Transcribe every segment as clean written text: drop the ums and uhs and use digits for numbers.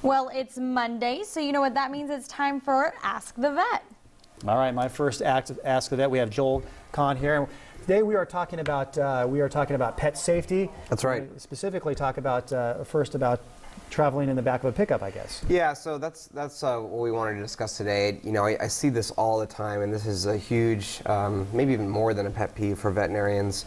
Well, it's Monday, so you know what that means. It's time for Ask the Vet. All right, my first Ask the Vet. We have Joel Conn here. Today we are talking about pet safety. That's right. Specifically, talk about first about traveling in the back of a pickup, I guess. Yeah, so that's what we wanted to discuss today. You know, I see this all the time, and this is a huge, maybe even more than a pet peeve for veterinarians.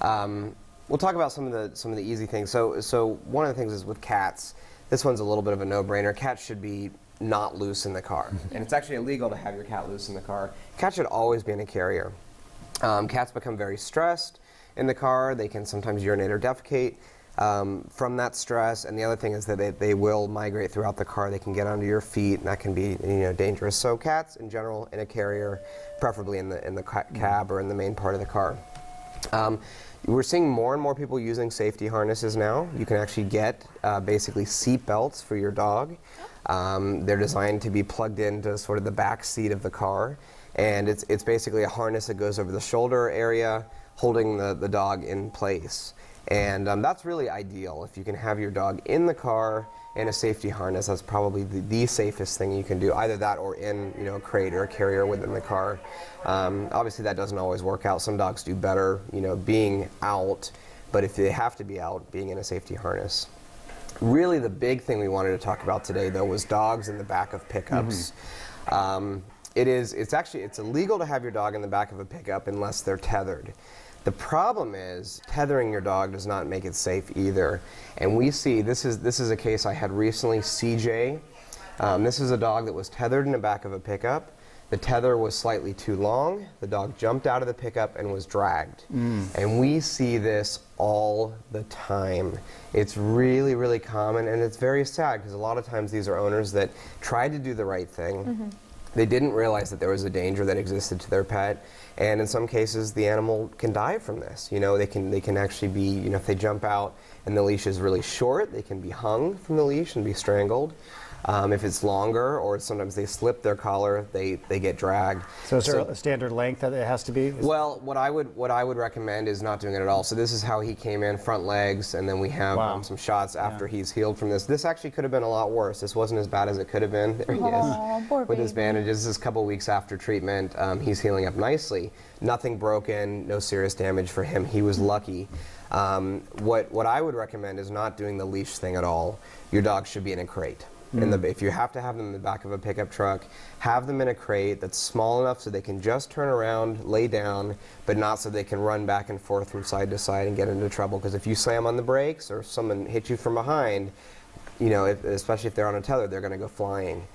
We'll talk about some of the easy things. So one of the things is with cats. This one's a little bit of a no-brainer. Cats should be not loose in the car, and it's actually illegal to have your cat loose in the car. Cats should always be in a carrier. Cats become very stressed in the car. They can sometimes urinate or defecate from that stress, and the other thing is that they will migrate throughout the car. They can get under your feet, and that can be dangerous. So cats in general in a carrier, preferably in the cab or in the main part of the car. We're seeing more and more people using safety harnesses now. You can actually get basically seat belts for your dog. They're designed to be plugged into sort of the back seat of the car, and it's basically a harness that goes over the shoulder area, holding the dog in place. And that's really ideal. If you can have your dog in the car in a safety harness, that's probably the safest thing you can do. Either that or in a crate or a carrier within the car. Obviously that doesn't always work out. Some dogs do better being out, but if they have to be out, being in a safety harness. Really the big thing we wanted to talk about today though was dogs in the back of pickups. It's illegal to have your dog in the back of a pickup unless they're tethered. The problem is tethering your dog does not make it safe either. And we see, this is a case I had recently, CJ. This is a dog that was tethered in the back of a pickup. The tether was slightly too long. The dog jumped out of the pickup and was dragged. And we see this all the time. It's really, really common, and it's very sad because a lot of times these are owners that tried to do the right thing. They didn't realize that there was a danger that existed to their pet, and in some cases the animal can die from this. They can actually be, if they jump out and the leash is really short, they can be hung from the leash and be strangled. If it's longer, or sometimes they slip their collar, they get dragged. So is there a standard length that it has to be? Well, what I would recommend is not doing it at all. So this is how he came in, front legs, and then we have some shots after he's healed from this. This actually could have been a lot worse. This wasn't as bad as it could have been. There he is with his bandages. This is a couple weeks after treatment. He's healing up nicely. Nothing broken, no serious damage for him. He was lucky. What I would recommend is not doing the leash thing at all. Your dog should be in a crate. If you have to have them in the back of a pickup truck, have them in a crate that's small enough so they can just turn around, lay down, but not so they can run back and forth from side to side and get into trouble. Because if you slam on the brakes or someone hits you from behind, especially if they're on a tether, they're going to go flying.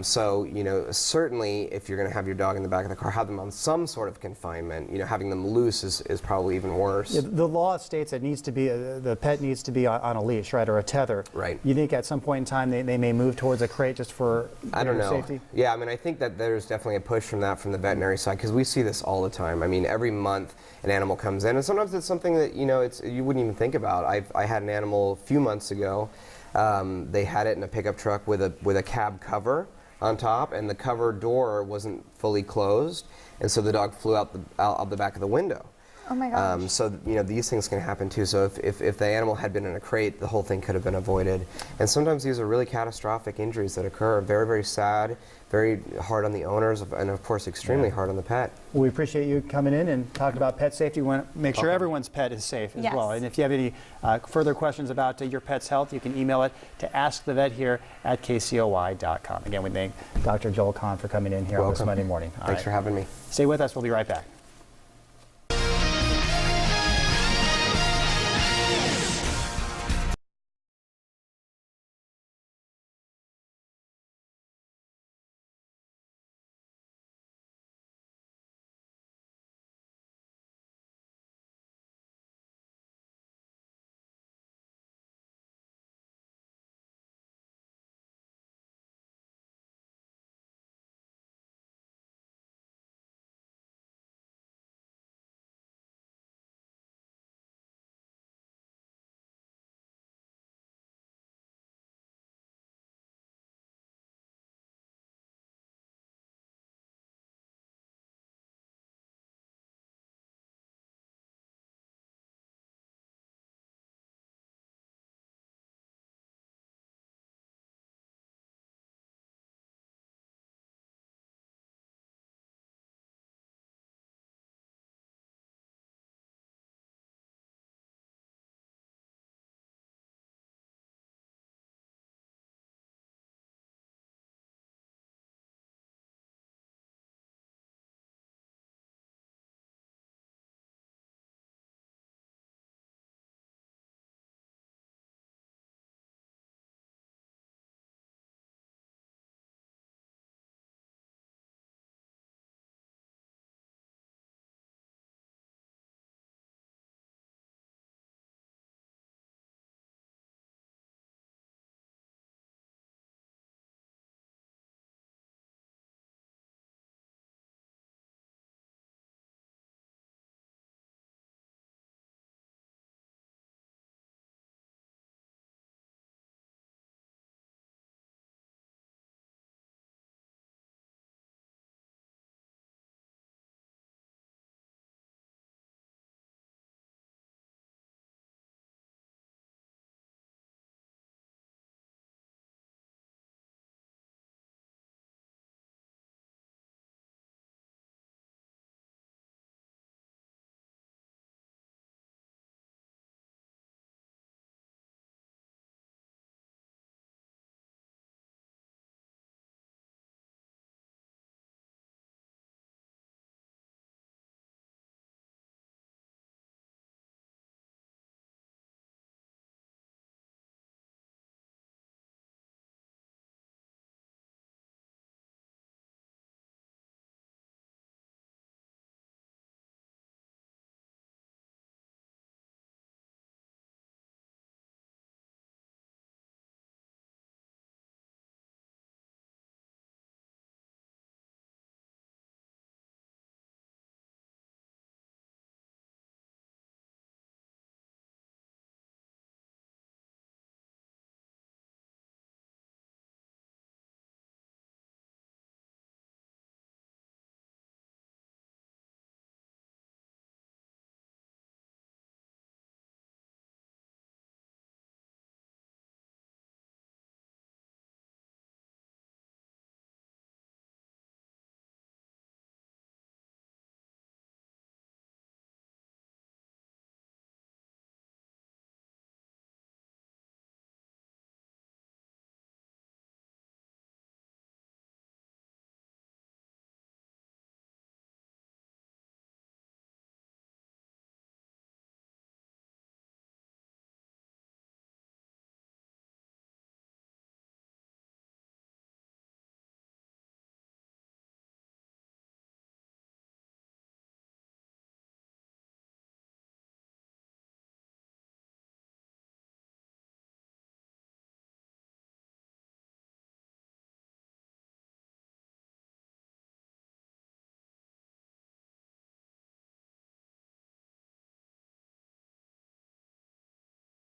Certainly if you're going to have your dog in the back of the car, have them on some sort of confinement. Having them loose is probably even worse. Yeah, the law states it needs to be, the pet needs to be on a leash, right, or a tether. Right. You think at some point in time they may move towards a crate just for I don't know. safety? Yeah, I think that there's definitely a push from the veterinary side, because we see this all the time. Every month an animal comes in, and sometimes it's something that you wouldn't even think about. I had an animal a few months ago. They had it in a pickup truck with a cab cover on top, and the cover door wasn't fully closed, and so the dog flew out the back of the window. Oh my gosh. So these things can happen too. So if the animal had been in a crate, the whole thing could have been avoided. And sometimes these are really catastrophic injuries that occur. Very, very sad, very hard on the owners, and of course extremely hard on the pet. Well, we appreciate you coming in and talking about pet safety. We want to make sure everyone's pet is safe as well. And if you have any further questions about your pet's health, you can email it to askthevet here at KCOY.com. Again, we thank Dr. Joel Conn for coming in here on this Monday morning. Thanks for having me. Stay with us. We'll be right back.